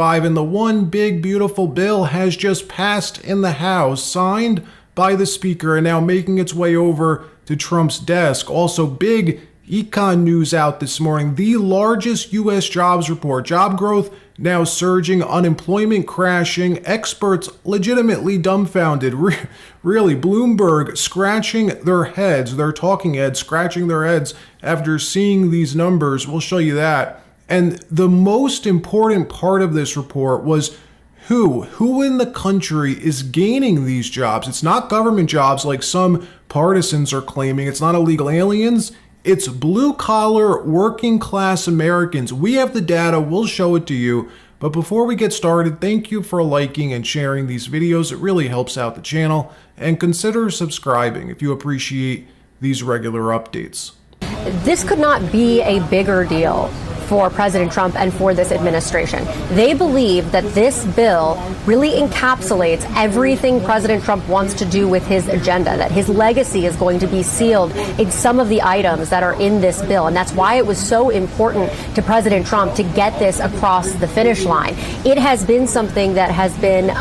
And the one big beautiful bill has just passed in the House, signed by the Speaker, and now making its way over to Trump's desk. Also, big econ news out this morning. The largest U.S. jobs report. Job growth now surging, unemployment crashing, experts legitimately dumbfounded. Really, Bloomberg scratching their heads, their talking heads scratching their heads after seeing these numbers. We'll show you that. And the most important part of this report was who in the country is gaining these jobs. It's not government jobs like some partisans are claiming. It's not illegal aliens. It's blue-collar, working-class Americans. We have the data. We'll show it to you. But before we get started, thank you for liking and sharing these videos. It really helps out the channel. And consider subscribing if you appreciate these regular updates. This could not be a bigger deal for President Trump and for this administration. They believe that this bill really encapsulates everything President Trump wants to do with his agenda, that his legacy is going to be sealed in some of the items that are in this bill. And that's why it was so important to President Trump to get this across the finish line. It has been something that has been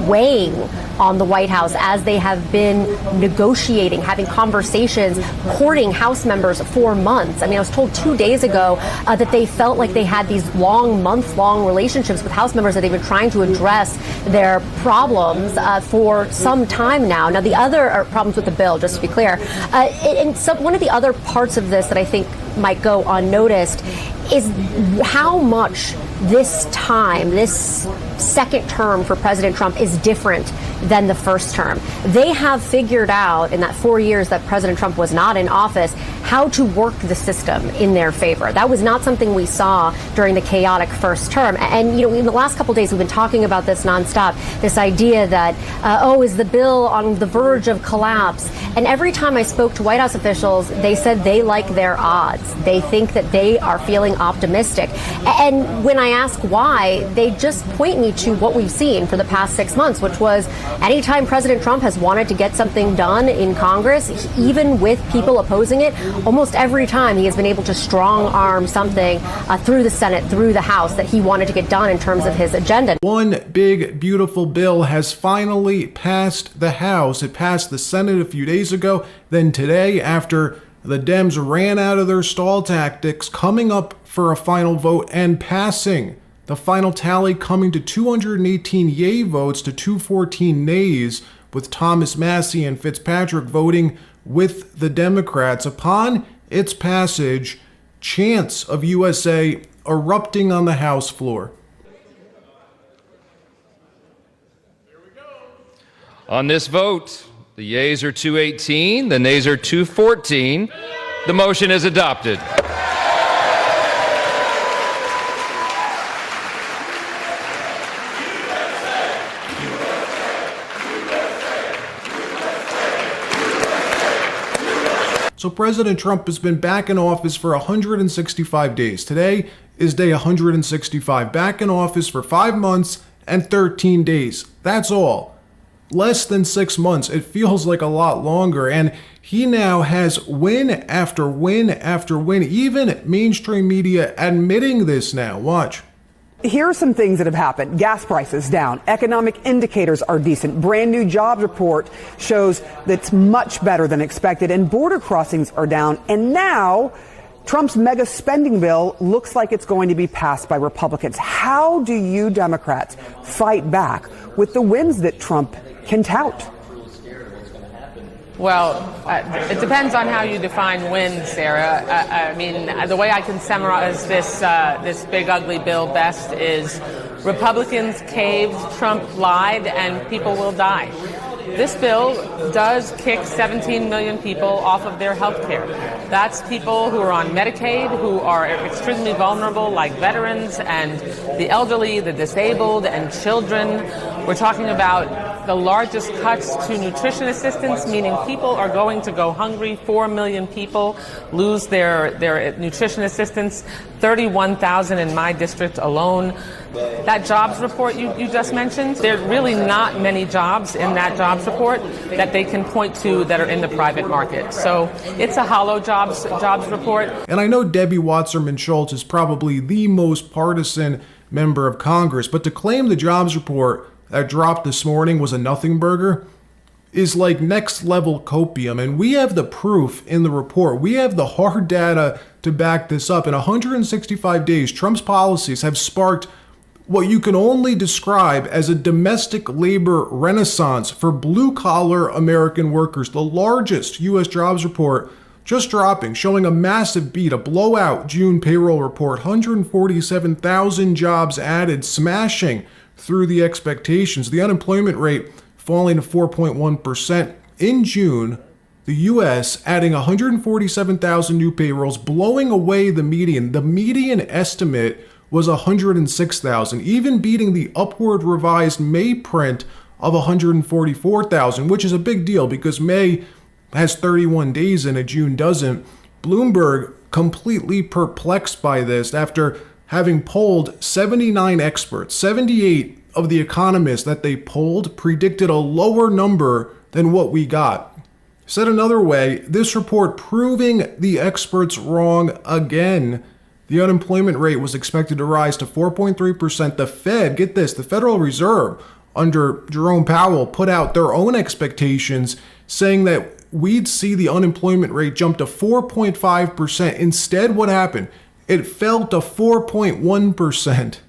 weighing on the White House as they have been negotiating, having conversations, courting House members for months. I mean, I was told 2 days ago that they felt like they had these month-long relationships with House members that they've been trying to address their problems for some time now. Now, the other problems with the bill, just to be clear, one of the other parts of this that I think might go unnoticed is how much this second term for President Trump is different than the first term. They have figured out in that 4 years that President Trump was not in office how to work the system in their favor. That was not something we saw during the chaotic first term. And, in the last couple of days, we've been talking about this nonstop, this idea that, is the bill on the verge of collapse? And every time I spoke to White House officials, they said they like their odds. They think that they are feeling optimistic. And when I ask why, they just point me to what we've seen for the past 6 months, which was anytime President Trump has wanted to get something done in Congress, even with people opposing it, almost every time he has been able to strong arm something through the Senate, through the House that he wanted to get done in terms of his agenda. One big, beautiful bill has finally passed the House. It passed the Senate a few days ago. Then today, after the Dems ran out of their stall tactics, coming up for a final vote and passing. The final tally coming to 218 yay votes to 214 nays, with Thomas Massie and Fitzpatrick voting with the Democrats. Upon its passage, chants of USA erupting on the House floor. On this vote, the yeas are 218, the nays are 214. The motion is adopted. So President Trump has been back in office for 165 days. Today is day 165. Back in office for 5 months and 13 days. That's all. Less than 6 months. It feels like a lot longer. And he now has win after win after win. Even mainstream media admitting this now. Watch. Here are some things that have happened. Gas prices down. Economic indicators are decent. Brand new jobs report shows that's much better than expected. And border crossings are down. And now Trump's mega spending bill looks like it's going to be passed by Republicans. How do you Democrats fight back with the wins that Trump can tout? Well, it depends on how you define win, Sarah. I mean, the way I can summarize this big ugly bill best is Republicans caved, Trump lied, and people will die. This bill does kick 17 million people off of their health care. That's people who are on Medicaid, who are extremely vulnerable, like veterans and the elderly, the disabled, and children. We're talking about the largest cuts to nutrition assistance, meaning people are going to go hungry. 4 million people lose their nutrition assistance, 31,000 in my district alone. That jobs report you just mentioned, there are really not many jobs in that jobs report that they can point to that are in the private market. So it's a hollow jobs report. And I know Debbie Wasserman Schultz is probably the most partisan member of Congress. But to claim the jobs report that dropped this morning was a nothing burger is like next level copium. And we have the proof in the report. We have the hard data to back this up. In 165 days, Trump's policies have sparked what you can only describe as a domestic labor renaissance for blue-collar American workers. The largest U.S. jobs report just dropping, showing a massive beat, a blowout June payroll report, 147,000 jobs added, smashing through the expectations. The unemployment rate falling to 4.1%. In June, the U.S. adding 147,000 new payrolls, blowing away the median. The median estimate was 106,000, even beating the upward revised May print of 144,000, which is a big deal because May has 31 days in it, June doesn't. Bloomberg completely perplexed by this after having polled 79 experts. 78 of the economists that they polled predicted a lower number than what we got. Said another way, this report proving the experts wrong again. The unemployment rate was expected to rise to 4.3%. The Fed, get this, the Federal Reserve under Jerome Powell put out their own expectations saying that we'd see the unemployment rate jump to 4.5%. Instead, what happened? It fell to 4.1%.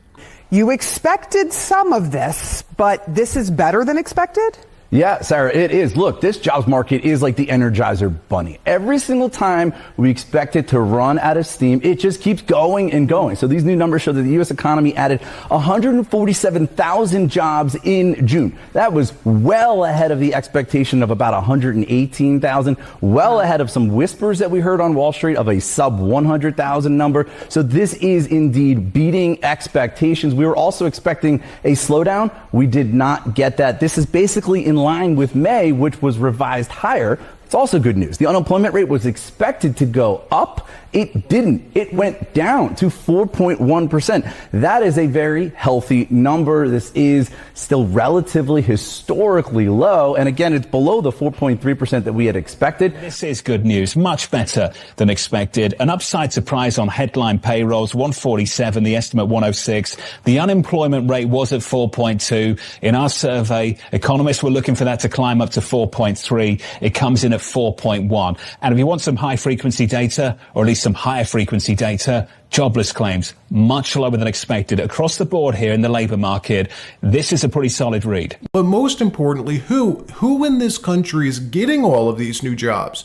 You expected some of this, but this is better than expected? Yeah, Sarah, it is. Look, this jobs market is like the Energizer Bunny. Every single time we expect it to run out of steam, it just keeps going and going. So these new numbers show that the U.S. economy added 147,000 jobs in June. That was well ahead of the expectation of about 118,000, well ahead of some whispers that we heard on Wall Street of a sub 100,000 number. So this is indeed beating expectations. We were also expecting a slowdown. We did not get that. This is basically in line with May, which was revised higher. It's also good news. The unemployment rate was expected to go up. It didn't. It went down to 4.1%. That is a very healthy number. This is still relatively historically low. And again, it's below the 4.3% that we had expected. This is good news. Much better than expected. An upside surprise on headline payrolls, 147, the estimate 106. The unemployment rate was at 4.2. In our survey, economists were looking for that to climb up to 4.3. It comes in at 4.1. And if you want some high frequency data, or at least some higher frequency data, jobless claims much lower than expected across the board here in the labor market. This is a pretty solid read. But most importantly, who in this country is getting all of these new jobs?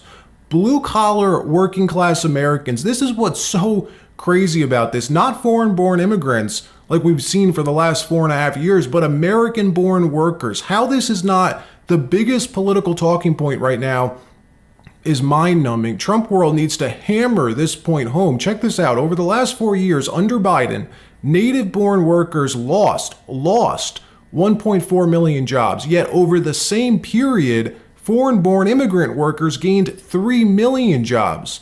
Blue collar working class Americans. This is what's so crazy about this. Not foreign born immigrants like we've seen for the last 4.5 years, but American born workers. How this is not the biggest political talking point right now is mind-numbing. Trump world needs to hammer this point home. Check this out. Over the last 4 years under Biden, native-born workers lost 1.4 million jobs. Yet over the same period, foreign-born immigrant workers gained 3 million jobs.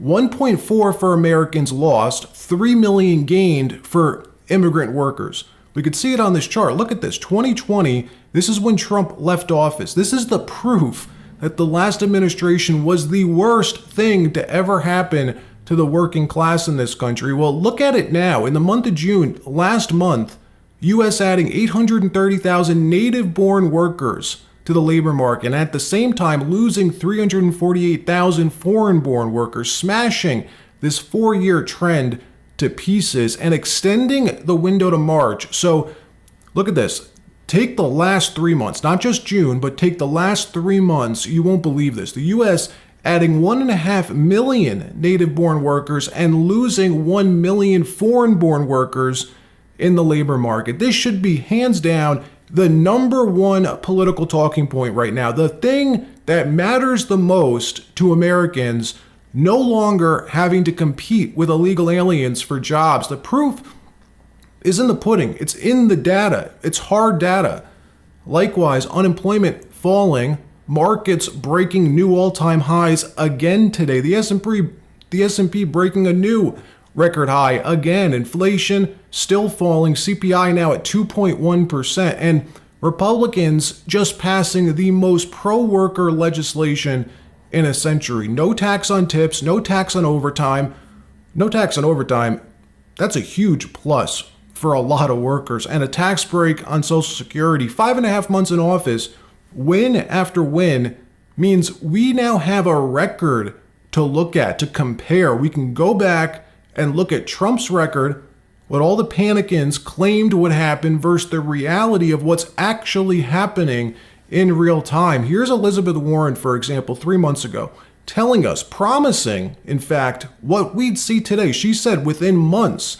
1.4 for Americans lost, 3 million gained for immigrant workers. We could see it on this chart. Look at this. 2020, this is when Trump left office. This is the proof that the last administration was the worst thing to ever happen to the working class in this country. Well, look at it now. In the month of June, last month, U.S. adding 830,000 native-born workers to the labor market, and at the same time losing 348,000 foreign-born workers, smashing this 4-year trend to pieces and extending the window to March. So look at this. Take the last 3 months, not just June, but take the last 3 months. You won't believe this. The U.S. adding 1.5 million native-born workers and losing 1 million foreign-born workers in the labor market. This should be hands down the number one political talking point right now. The thing that matters the most to Americans no longer having to compete with illegal aliens for jobs. The proof is in the pudding. It's in the data. It's hard data. Likewise, unemployment falling, markets breaking new all-time highs again today. The S&P breaking a new record high again. Inflation still falling. CPI now at 2.1%. And Republicans just passing the most pro-worker legislation in a century. No tax on tips, no tax on overtime. No tax on overtime. That's a huge plus for a lot of workers, and a tax break on Social Security. 5.5 months in office, win after win, means we now have a record to look at, to compare. We can go back and look at Trump's record, what all the panicans claimed would happen versus the reality of what's actually happening in real time. Here's Elizabeth Warren, for example, 3 months ago, telling us, promising, in fact, what we'd see today. She said within months,